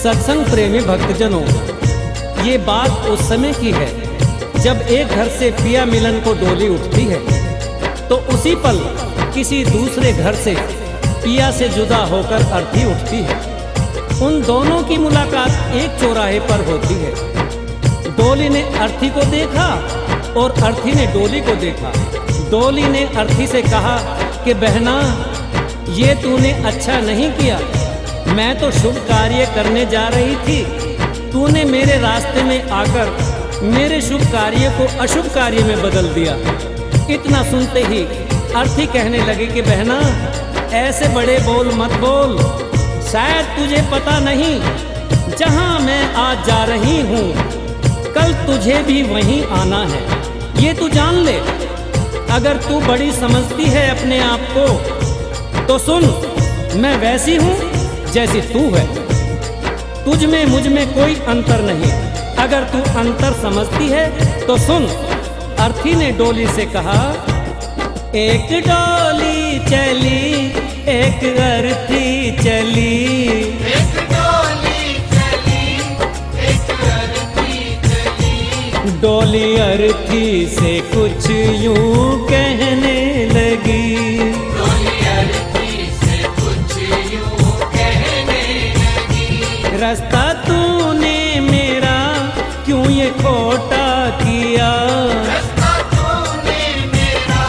सत्संग प्रेमी भक्तजनों, ये बात उस समय की है जब एक घर से पिया मिलन को डोली उठती है तो उसी पल किसी दूसरे घर से पिया से जुदा होकर अर्थी उठती है। उन दोनों की मुलाकात एक चौराहे पर होती है। डोली ने अर्थी को देखा और अर्थी ने डोली को देखा। डोली ने अर्थी से कहा कि बहना, ये तूने अच्छा नहीं किया। मैं तो शुभ कार्य करने जा रही थी, तूने मेरे रास्ते में आकर मेरे शुभ कार्य को अशुभ कार्य में बदल दिया। इतना सुनते ही अर्थी कहने लगे कि बहना, ऐसे बड़े बोल मत बोल। शायद तुझे पता नहीं, जहाँ मैं आज जा रही हूँ कल तुझे भी वहीं आना है, ये तू जान ले। अगर तू बड़ी समझती है अपने आप को तो सुन, मैं वैसी हूँ जैसी तू है। तुझ में मुझ में कोई अंतर नहीं। अगर तू अंतर समझती है तो सुन। अर्थी ने डोली से कहा, एक डोली चली एक अर्थी चली, एक डोली चली एक अर्थी चली। डोली अर्थी से कुछ यूं कहने लगी, डोली अर्थी से कुछ यूं कहने लगी। रास्ता तूने मेरा क्यों ये खोटा किया, रास्ता तूने मेरा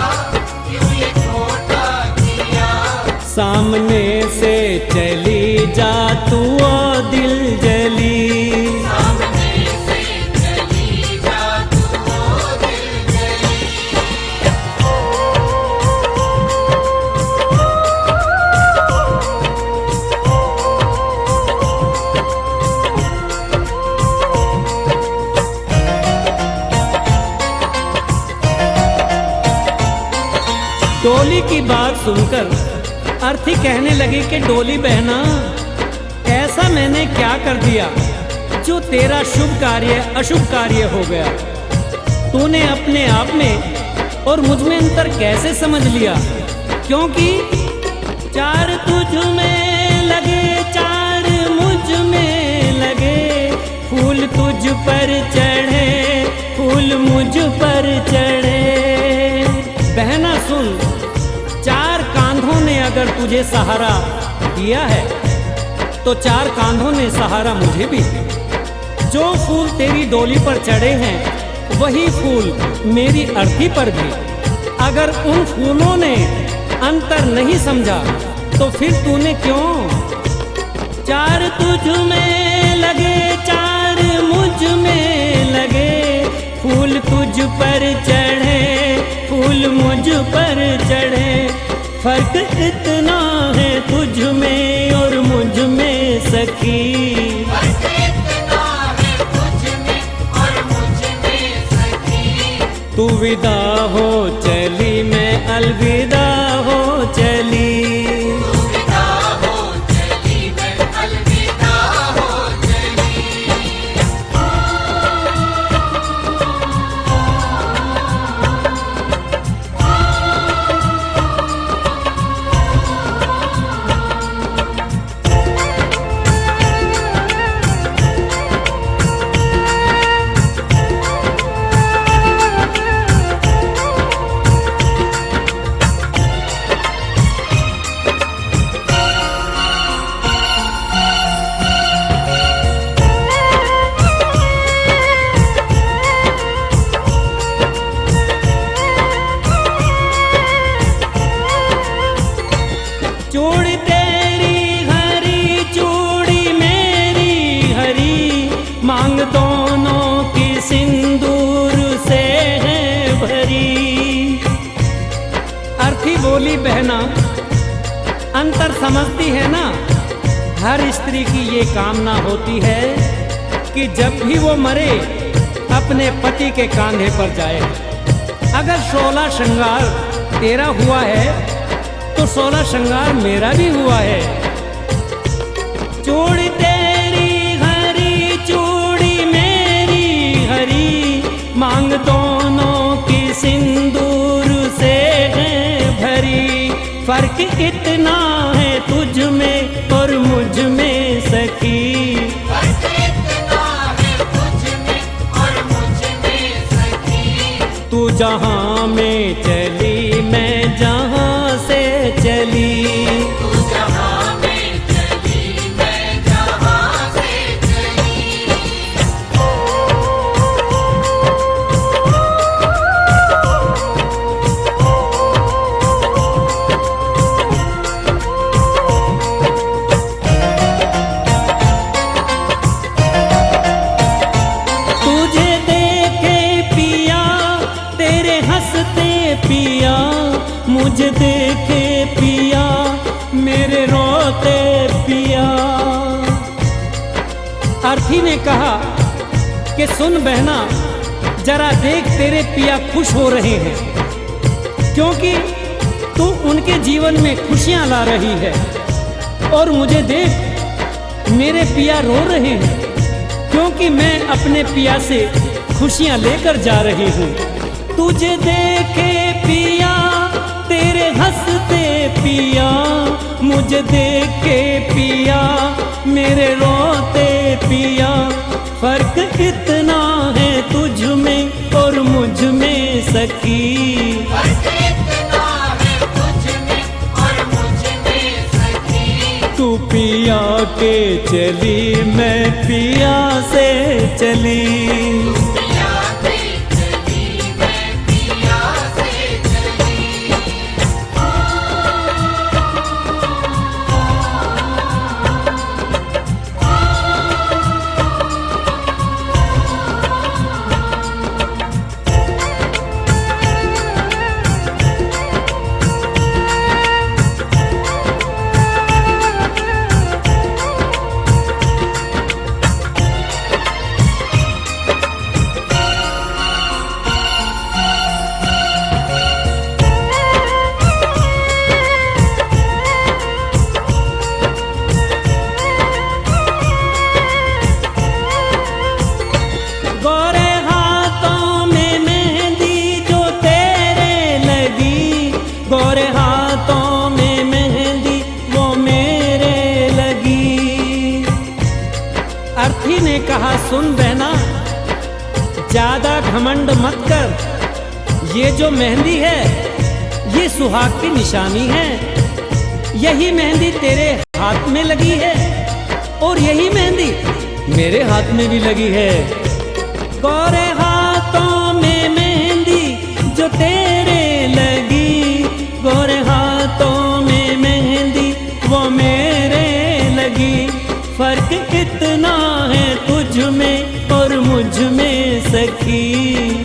क्यों ये खोटा किया। सामने से चली जा तू ओ दिल जली, सामने से चली जा तू ओ दिल जली। डोली की बात सुनकर अर्थी कहने लगी कि डोली बहना, ऐसा मैंने क्या कर दिया जो तेरा शुभ कार्य अशुभ कार्य हो गया। तूने अपने आप में और मुझ में अंतर कैसे समझ लिया, क्योंकि चार तुझ में लगे चार मुझ में लगे, फूल तुझ पर चढ़े फूल मुझ पर चढ़े। बहना सुन, चार कांधों ने अगर तुझे सहारा दिया है तो चार कांधों ने सहारा मुझे भी। जो फूल तेरी डोली पर चढ़े हैं वही फूल मेरी अर्थी पर भी। अगर उन फूलों ने अंतर नहीं समझा तो फिर तूने क्यों। चार तुझ में लगे चार मुझ में लगे, फूल तुझ पर चढ़े फूल मुझ पर चढ़े। फर्क इतना है तुझ में और मुझ में सखी, फर्क इतना है तुझ में और मुझ में सखी। तू विदा हो चली मैं अलविदा हो चली, तू विदा हो चली मैं अलविदा हो चली। चूड़ी तेरी हरी चूड़ी मेरी हरी, मांग दोनों की सिंदूर से है भरी। अर्थी बोली, बहना अंतर समझती है ना, हर स्त्री की ये कामना होती है कि जब भी वो मरे अपने पति के कांधे पर जाए। अगर 16 श्रृंगार तेरा हुआ है तो 16 श्रृंगार मेरा भी हुआ है। चूड़ी तेरी हरी चूड़ी मेरी हरी, मांग दोनों की सिंदूर से है भरी। फर्क इतना है तुझ में और मुझ में सखी, जहां में चली मैं जहां से चली। तू जहां में चली मैं जहां से चली। तुझे देखे पिया तेरे हंसते पिया, मुझे देखे पिया मेरे रोते पिया। अर्थी ने कहा कि सुन बहना, जरा देख तेरे पिया खुश हो रहे हैं, क्योंकि तू उनके जीवन में खुशियां ला रही है। और मुझे देख मेरे पिया रो रहे हैं, क्योंकि मैं अपने पिया से खुशियां लेकर जा रही हूँ। तुझे देखे पिया तेरे हंसते पिया, मुझे देखे पिया मेरे रोते पिया। फर्क इतना है तुझ में और मुझ में सखी। फर्क इतना है तुझ में और मुझ में सखी। तू पिया के चली मैं पिया से चली। पिया से चली मैं पिया से चली। गोरे हाथों में मेहंदी जो तेरे लगी, गोरे हाथों में मेहंदी वो मेरे लगी। अर्थी ने कहा सुन बहना, ज्यादा घमंड मत कर। ये जो मेहंदी है ये सुहाग की निशानी है। यही मेहंदी तेरे हाथ में लगी है और यही मेहंदी मेरे हाथ में भी लगी है। गोरे हाथों में मेहंदी जो तेरे लगी, गोरे हाथों में मेहंदी वो मेरे लगी। फर्क इतना है तुझ में और मुझ में सखी।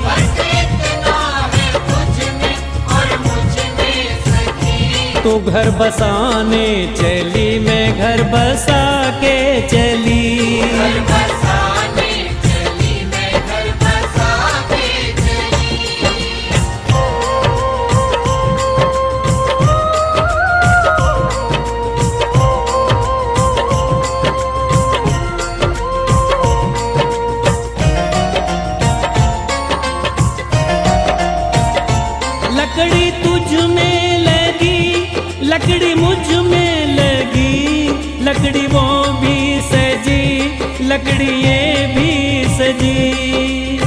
फर्क इतना है तुझ में और मुझ में सखी। तू घर बसाने चली मैं घर बसा के चली। घर बसाने चली मैं घर बसा के चली। लकड़ी तुझ में लगी, लकड़ी मुझ में लगी, लकड़ी वो भी सजी, लकड़ी ये भी सजी।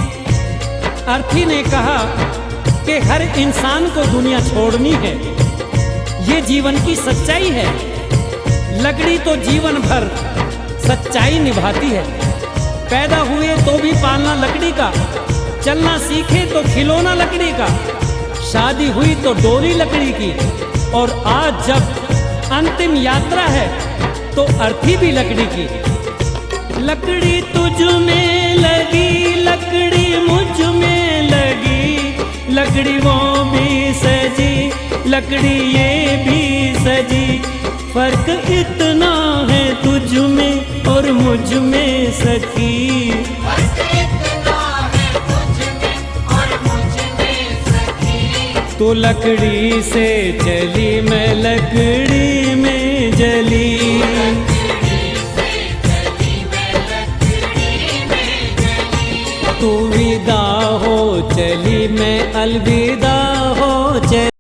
अर्थी ने कहा कि हर इंसान को दुनिया छोड़नी है, ये जीवन की सच्चाई है। लकड़ी तो जीवन भर सच्चाई निभाती है। पैदा हुए तो भी पालना लकड़ी का, चलना सीखे तो खिलौना लकड़ी का, शादी हुई तो डोरी लकड़ी की, और आज जब अंतिम यात्रा है तो अर्थी भी लकड़ी की। लकड़ी तुझ में लगी, लकड़ी मुझ में लगी, लकड़ी वो भी सजी, लकड़ी ये भी सजी। फर्क इतना है तुझ में और मुझ में सखी। फर्क इतना है तुझ में और मुझ में सखी। तू लकड़ी से चली मैं लकड़ी में जली। लकड़ी से चली मैं लकड़ी में जली। तू विदा हो चली मैं अलविदा हो चली।